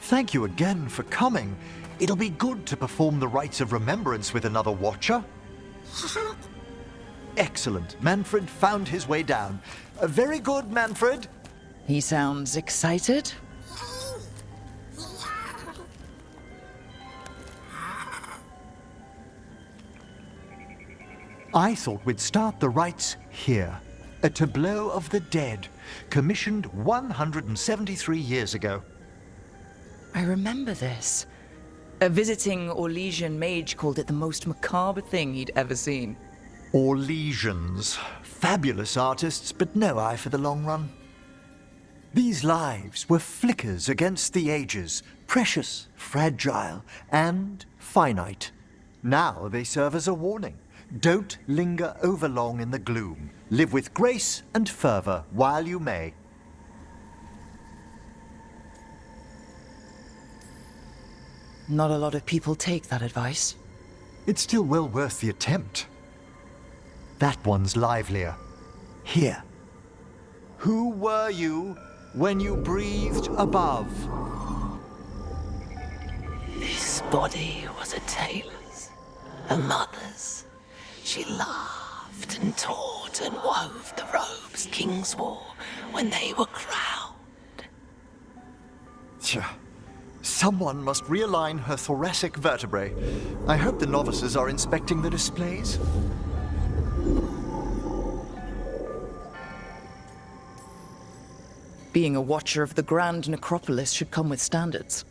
Thank you again for coming. It'll be good to perform the rites of remembrance with another watcher. Excellent. Manfred found his way down. Very good, Manfred. He sounds excited. I thought we'd start the rites here. A tableau of the dead, commissioned 173 years ago. I remember this. A visiting Orlesian mage called it the most macabre thing he'd ever seen. Orlesians. Fabulous artists, but no eye for the long run. These lives were flickers against the ages, precious, fragile, and finite. Now they serve as a warning. Don't linger overlong in the gloom. Live with grace and fervor while you may. Not a lot of people take that advice. It's still well worth the attempt. That one's livelier. Here. Who were you when you breathed above? This body was a tailor's, a mother's. She laughed and taught and wove the robes kings wore when they were crowned. Tja. Someone must realign her thoracic vertebrae. I hope the novices are inspecting the displays. Being a watcher of the Grand Necropolis should come with standards.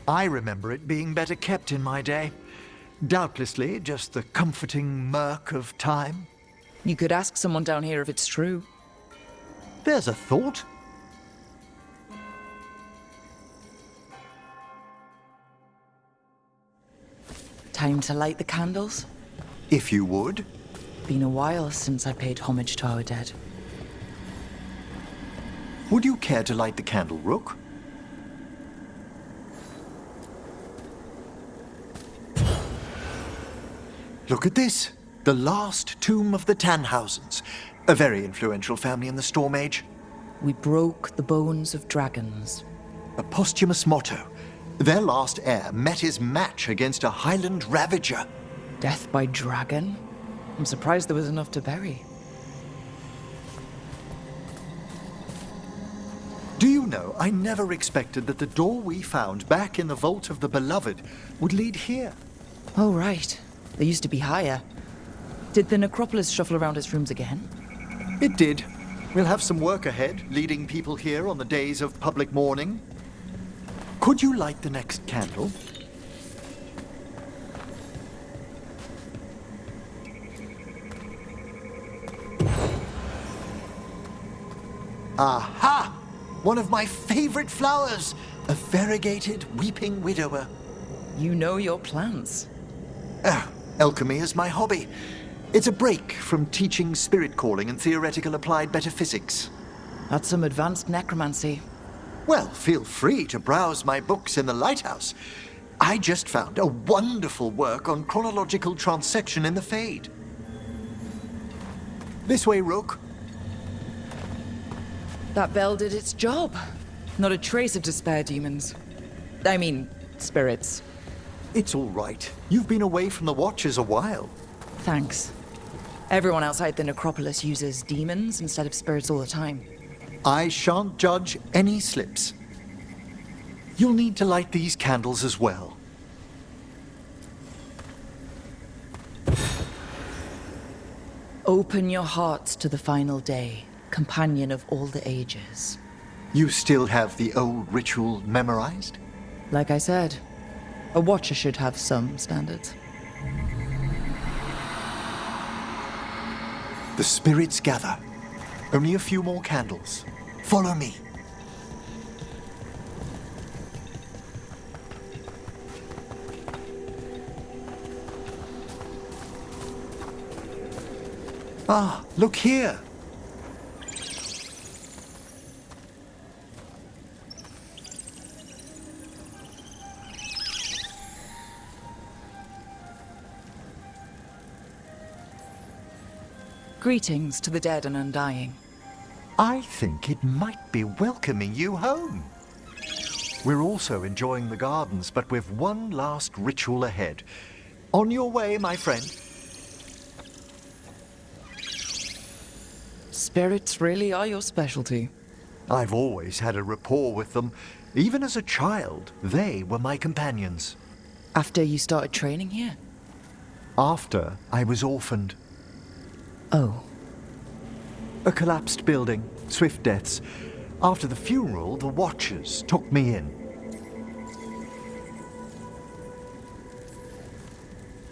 I remember it being better kept in my day. Doubtlessly just the comforting murk of time. You could ask someone down here if it's true. There's a thought. Time to light the candles? If you would. Been a while since I paid homage to our dead. Would you care to light the candle, Rook? Look at this. The last tomb of the Tannhausens. A very influential family in the Storm Age. We broke the bones of dragons. A posthumous motto. Their last heir met his match against a Highland Ravager. Death by dragon? I'm surprised there was enough to bury. Do you know, I never expected that the door we found back in the Vault of the Beloved would lead here. Oh, right. They used to be higher. Did the necropolis shuffle around its rooms again? It did. We'll have some work ahead, leading people here on the days of public mourning. Could you light the next candle? Aha! One of my favorite flowers! A variegated weeping widower. You know your plants. Alchemy is my hobby. It's a break from teaching spirit calling and theoretical applied metaphysics. That's some advanced necromancy. Well, feel free to browse my books in the lighthouse. I just found a wonderful work on chronological transection in the Fade. This way, Rook. That bell did its job. Not a trace of despair demons. I mean, spirits. It's all right. You've been away from the Watchers a while. Thanks. Everyone outside the necropolis uses demons instead of spirits all the time. I shan't judge any slips. You'll need to light these candles as well. Open your hearts to the final day, companion of all the ages. You still have the old ritual memorized? Like I said, a watcher should have some standards. The spirits gather. Only a few more candles. Follow me. Ah, look here. Greetings to the dead and undying. I think it might be welcoming you home. We're also enjoying the gardens, but we've one last ritual ahead. On your way, my friend. Spirits really are your specialty. I've always had a rapport with them. Even as a child, they were my companions. After you started training here? After I was orphaned. Oh. A collapsed building, swift deaths. After the funeral, the Watchers took me in.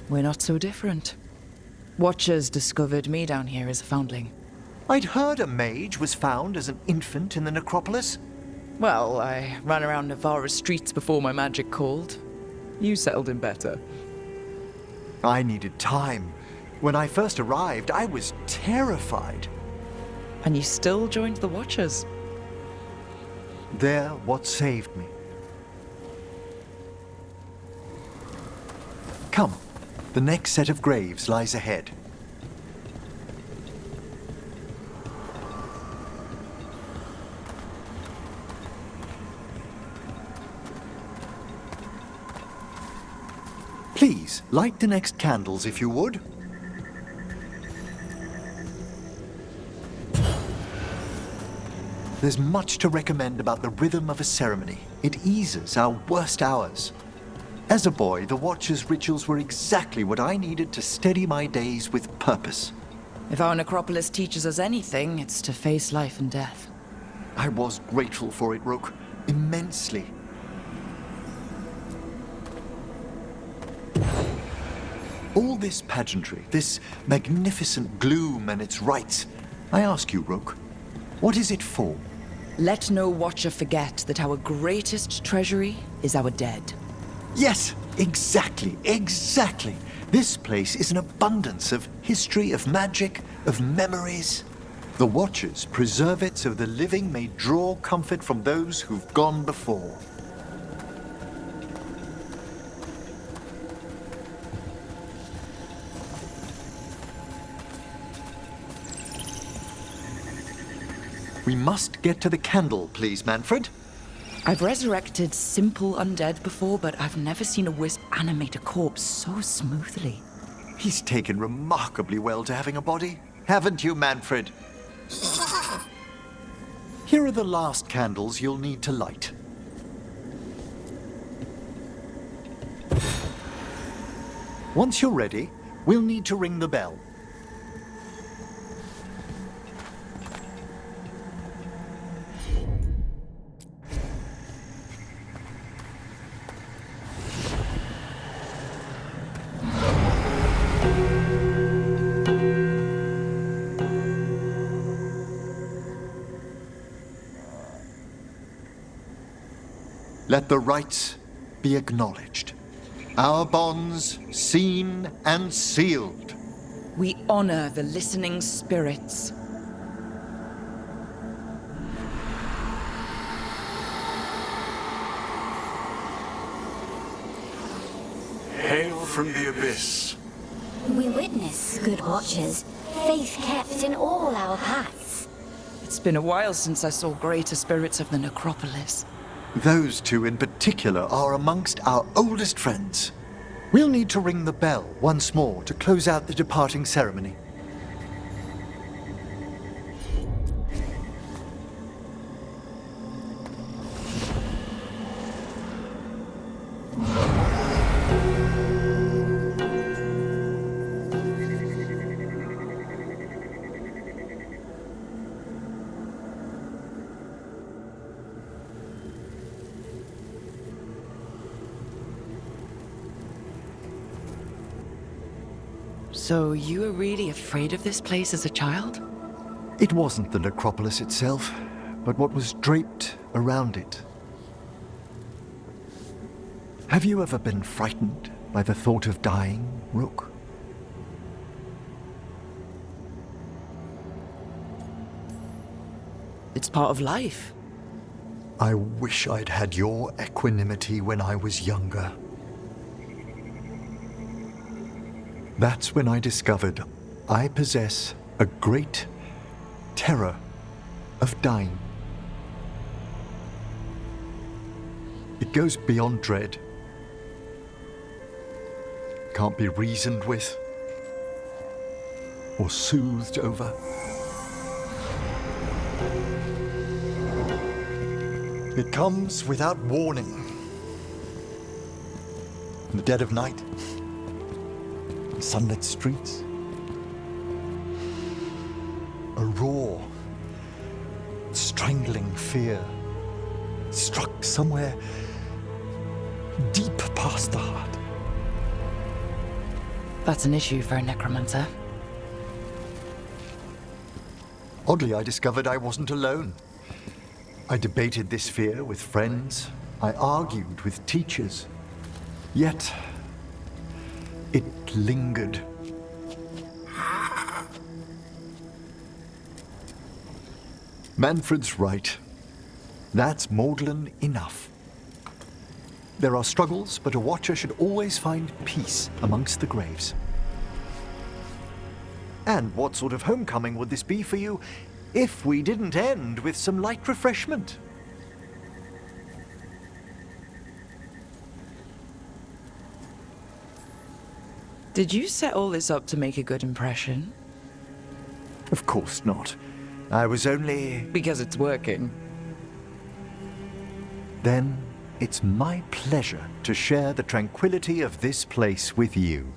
We're not so different. Watchers discovered me down here as a foundling. I'd heard a mage was found as an infant in the necropolis. Well, I ran around Navarra's streets before my magic called. You settled in better. I needed time. When I first arrived, I was terrified. And you still joined the Watchers? They're what saved me. Come, the next set of graves lies ahead. Please, light the next candles if you would. There's much to recommend about the rhythm of a ceremony. It eases our worst hours. As a boy, the Watcher's rituals were exactly what I needed to steady my days with purpose. If our necropolis teaches us anything, it's to face life and death. I was grateful for it, Rook. Immensely. All this pageantry, this magnificent gloom and its rites, I ask you, Rook, what is it for? Let no Watcher forget that our greatest treasury is our dead. Yes, exactly, exactly. This place is an abundance of history, of magic, of memories. The Watchers preserve it so the living may draw comfort from those who've gone before. We must get to the candle, please, Manfred. I've resurrected simple undead before, but I've never seen a wisp animate a corpse so smoothly. He's taken remarkably well to having a body, haven't you, Manfred? Here are the last candles you'll need to light. Once you're ready, we'll need to ring the bell. Let the rites be acknowledged. Our bonds seen and sealed. We honor the listening spirits. Hail from the abyss. We witness, good Watchers, faith kept in all our paths. It's been a while since I saw greater spirits of the necropolis. Those two in particular are amongst our oldest friends. We'll need to ring the bell once more to close out the departing ceremony. So you were really afraid of this place as a child? It wasn't the necropolis itself, but what was draped around it. Have you ever been frightened by the thought of dying, Rook? It's part of life. I wish I'd had your equanimity when I was younger. That's when I discovered I possess a great terror of dying. It goes beyond dread. Can't be reasoned with or soothed over. It comes without warning. In the dead of night, in sunlit streets, a raw, strangling fear struck somewhere deep past the heart. That's an issue for a necromancer. Oddly, I discovered I wasn't alone. I debated this fear with friends. I argued with teachers. Yet, it lingered. Manfred's right. That's maudlin enough. There are struggles, but a watcher should always find peace amongst the graves. And what sort of homecoming would this be for you if we didn't end with some light refreshment? Did you set all this up to make a good impression? Of course not. I was only... Because it's working. Then it's my pleasure to share the tranquility of this place with you.